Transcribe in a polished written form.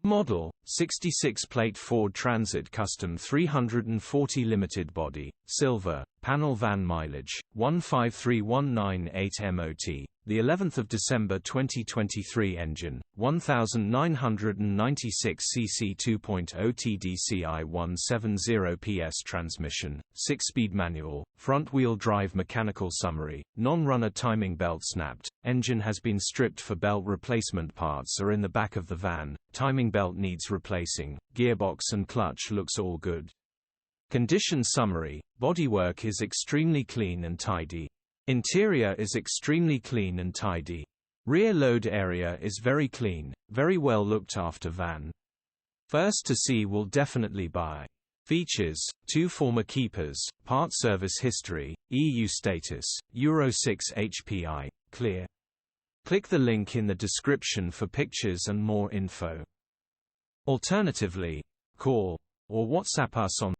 Model, 66-plate Ford Transit Custom 340 limited body, silver, panel van mileage, 153198 MOT. The 11th of December 2023 engine, 1996 cc 2.0 TDCI 170 PS transmission, 6-speed manual, front-wheel drive mechanical summary, non-runner timing belt snapped, engine has been stripped for belt replacement parts are in the back of the van, timing belt needs replacing, gearbox and clutch looks all good. Condition summary, bodywork is extremely clean and tidy. Interior is extremely clean and tidy. Rear load area is very clean, very well looked after van. First to see will definitely buy. Features, 2 former keepers, part service history, EU status, Euro 6 HPI, clear. Click the link in the description for pictures and more info. Alternatively, call or WhatsApp us on